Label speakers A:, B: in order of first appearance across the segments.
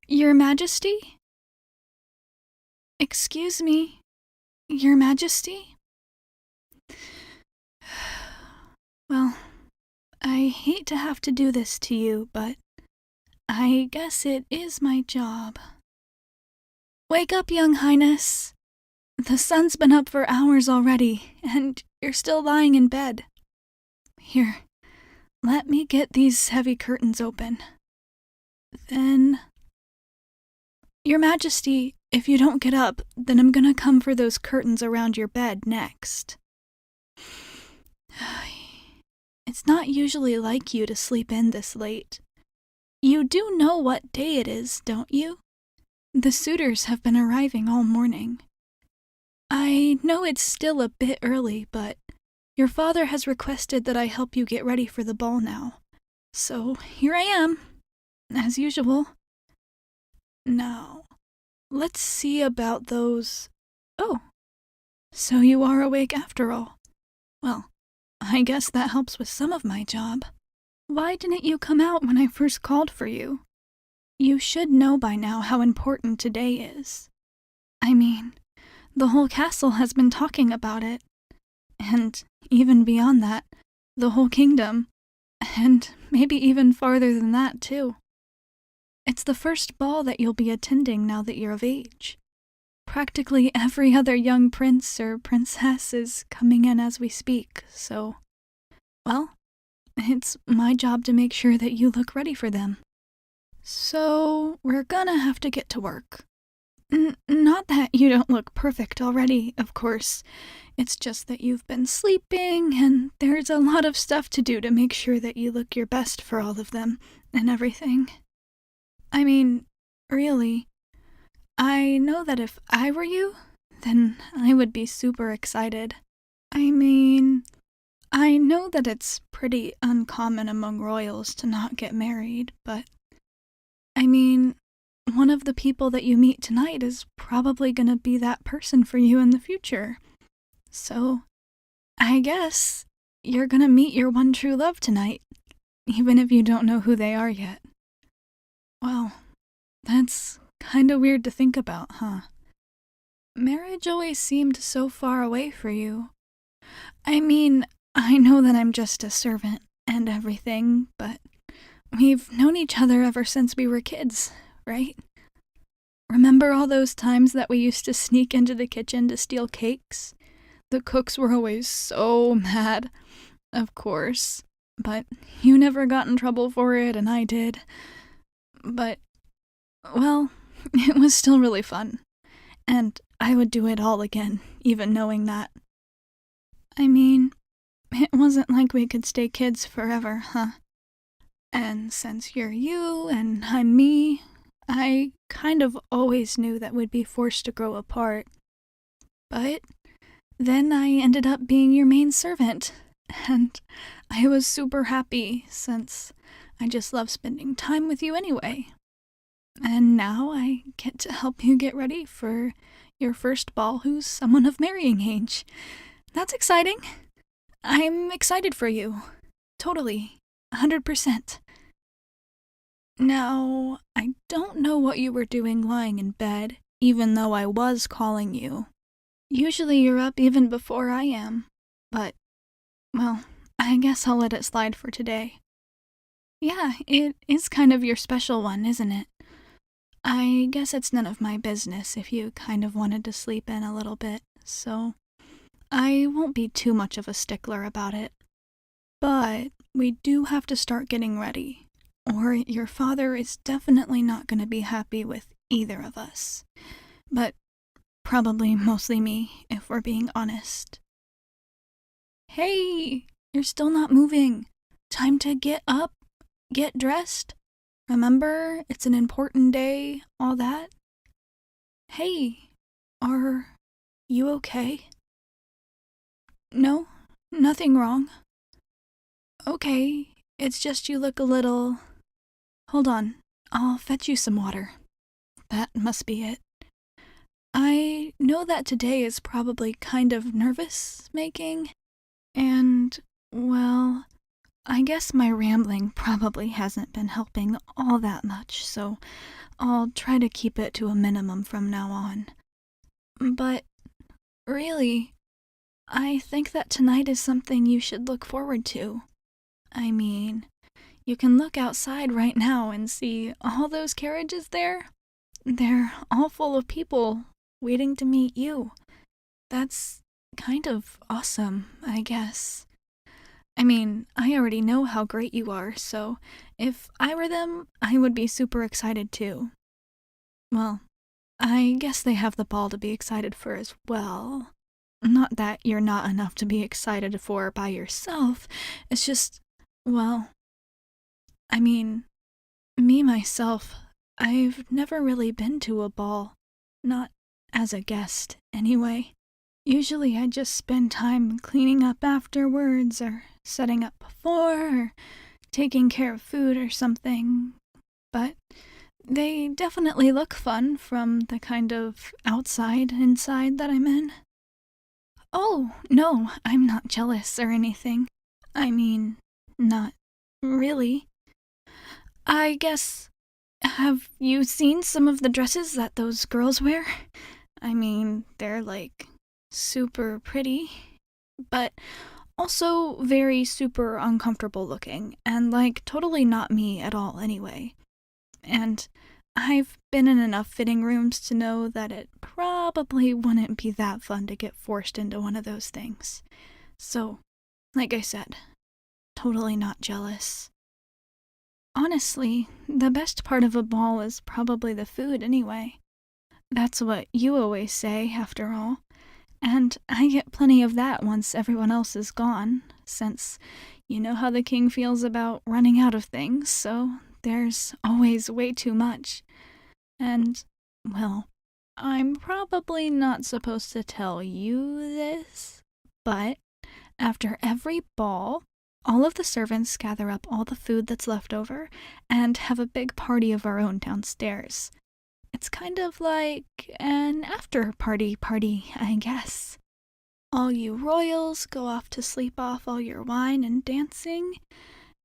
A: Your Majesty? Excuse me, Your Majesty? Well, I hate to have to do this to you, but I guess it is my job. Wake up, Young Highness. The sun's been up for hours already, and you're still lying in bed. Here, let me get these heavy curtains open. Then... Your Majesty, if you don't get up, then I'm gonna come for those curtains around your bed next. It's not usually like you to sleep in this late. You do know what day it is, don't you? The suitors have been arriving all morning. I know it's still a bit early, but your father has requested that I help you get ready for the ball now. So here I am, as usual. Now, let's see about those... Oh, so you are awake after all. Well, I guess that helps with some of my job. Why didn't you come out when I first called for you? You should know by now how important today is. I mean, the whole castle has been talking about it. And even beyond that, the whole kingdom. And maybe even farther than that, too. It's the first ball that you'll be attending now that you're of age. Practically every other young prince or princess is coming in as we speak, so... Well, it's my job to make sure that you look ready for them. So, we're gonna have to get to work. Not that you don't look perfect already, of course. It's just that you've been sleeping, and there's a lot of stuff to do to make sure that you look your best for all of them, and everything. I mean, really, I know that if I were you, then I would be super excited. I mean, I know that it's pretty uncommon among royals to not get married, but I mean, one of the people that you meet tonight is probably gonna be that person for you in the future. So, I guess you're gonna meet your one true love tonight, even if you don't know who they are yet. Well, that's kinda weird to think about, huh? Marriage always seemed so far away for you. I mean, I know that I'm just a servant and everything, but we've known each other ever since we were kids, right? Remember all those times that we used to sneak into the kitchen to steal cakes? The cooks were always so mad, of course, but you never got in trouble for it and I did. But, well, it was still really fun, and I would do it all again, even knowing that. I mean, it wasn't like we could stay kids forever, huh? And since you're you and I'm me, I kind of always knew that we'd be forced to grow apart. But then I ended up being your main servant, and I was super happy since I just love spending time with you anyway. And now I get to help you get ready for your first ball who's someone of marrying age. That's exciting. I'm excited for you. Totally. 100%. Now, I don't know what you were doing lying in bed, even though I was calling you. Usually you're up even before I am, but, well, I guess I'll let it slide for today. Yeah, it is kind of your special one, isn't it? I guess it's none of my business if you kind of wanted to sleep in a little bit, so I won't be too much of a stickler about it. But we do have to start getting ready, or your father is definitely not going to be happy with either of us. But probably mostly me, if we're being honest. Hey, you're still not moving. Time to get up, get dressed. Remember, it's an important day, all that. Hey, are you okay? No, nothing wrong. Okay, it's just you look a little... Hold on, I'll fetch you some water. That must be it. I know that today is probably kind of nervous-making, and, well, I guess my rambling probably hasn't been helping all that much, so I'll try to keep it to a minimum from now on. But really, I think that tonight is something you should look forward to. I mean, you can look outside right now and see all those carriages there. They're all full of people waiting to meet you. That's kind of awesome, I guess. I mean, I already know how great you are, so if I were them, I would be super excited too. Well, I guess they have the ball to be excited for as well. Not that you're not enough to be excited for by yourself, it's just, well, I mean, me myself, I've never really been to a ball. Not as a guest, anyway. Usually I just spend time cleaning up afterwards, or setting up before, or taking care of food or something. But they definitely look fun from the kind of inside that I'm in. Oh, no, I'm not jealous or anything. I mean, not really. I guess, have you seen some of the dresses that those girls wear? I mean, they're like super pretty, but also very super uncomfortable looking, and like totally not me at all anyway. And I've been in enough fitting rooms to know that it probably wouldn't be that fun to get forced into one of those things. So, like I said, totally not jealous. Honestly, the best part of a ball is probably the food anyway. That's what you always say, after all. And I get plenty of that once everyone else is gone, since you know how the king feels about running out of things, so there's always way too much. And, well, I'm probably not supposed to tell you this, but after every ball, all of the servants gather up all the food that's left over and have a big party of our own downstairs. It's kind of like an after-party, I guess. All you royals go off to sleep off all your wine and dancing,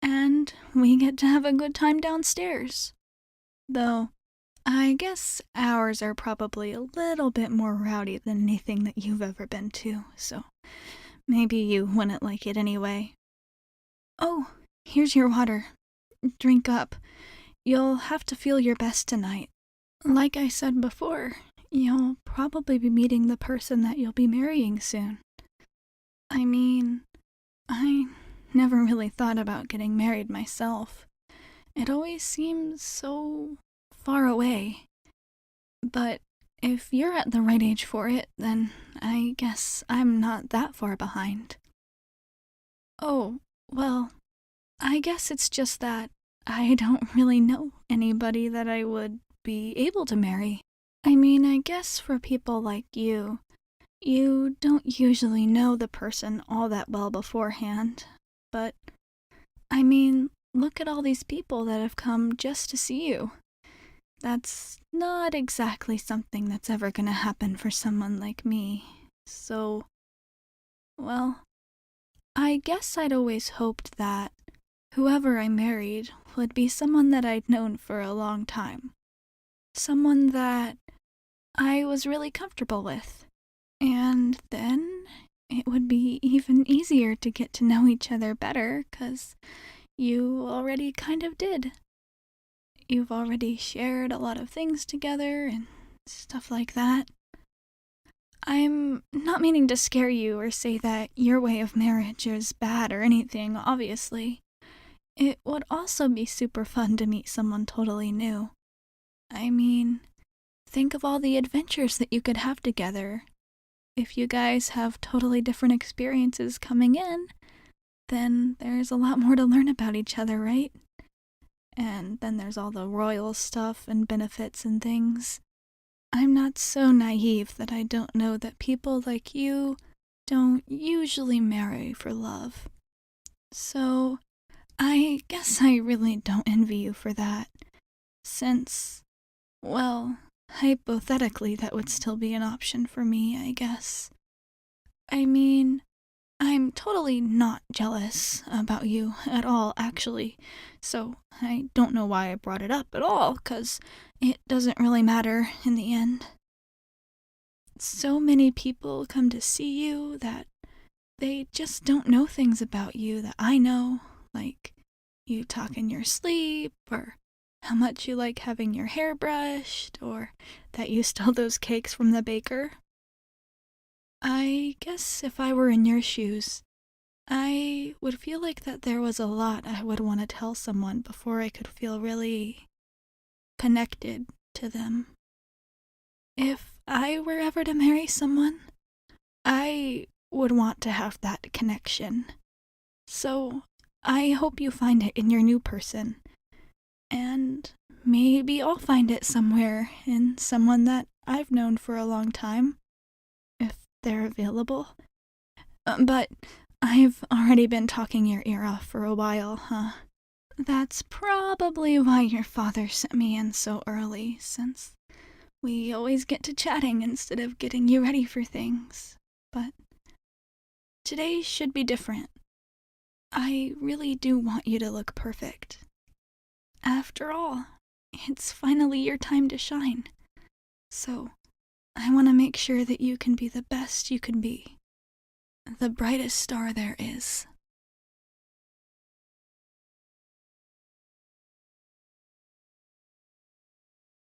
A: and we get to have a good time downstairs. Though, I guess ours are probably a little bit more rowdy than anything that you've ever been to, so maybe you wouldn't like it anyway. Oh, here's your water. Drink up. You'll have to feel your best tonight. Like I said before, you'll probably be meeting the person that you'll be marrying soon. I mean, I never really thought about getting married myself. It always seems so far away. But if you're at the right age for it, then I guess I'm not that far behind. Oh, well, I guess it's just that I don't really know anybody that I would be able to marry. I mean, I guess for people like you don't usually know the person all that well beforehand. But, I mean, look at all these people that have come just to see you. That's not exactly something that's ever gonna happen for someone like me. So, well, I guess I'd always hoped that whoever I married would be someone that I'd known for a long time. Someone that I was really comfortable with. And then it would be even easier to get to know each other better, 'cause you already kind of did. You've already shared a lot of things together and stuff like that. I'm not meaning to scare you or say that your way of marriage is bad or anything, obviously. It would also be super fun to meet someone totally new. I mean, think of all the adventures that you could have together. If you guys have totally different experiences coming in, then there's a lot more to learn about each other, right? And then there's all the royal stuff and benefits and things. I'm not so naive that I don't know that people like you don't usually marry for love. So, I guess I really don't envy you for that. Since, well, hypothetically that would still be an option for me, I guess. I mean, I'm totally not jealous about you at all, actually. So I don't know why I brought it up at all, 'cause it doesn't really matter in the end. So many people come to see you that they just don't know things about you that I know, like you talk in your sleep, or how much you like having your hair brushed, or that you stole those cakes from the baker. I guess if I were in your shoes, I would feel like that there was a lot I would want to tell someone before I could feel really connected to them. If I were ever to marry someone, I would want to have that connection. So I hope you find it in your new person. And maybe I'll find it somewhere in someone that I've known for a long time, if they're available. But I've already been talking your ear off for a while, huh? That's probably why your father sent me in so early, since we always get to chatting instead of getting you ready for things. But today should be different. I really do want you to look perfect. After all, it's finally your time to shine. So, I want to make sure that you can be the best you can be. The brightest star there is.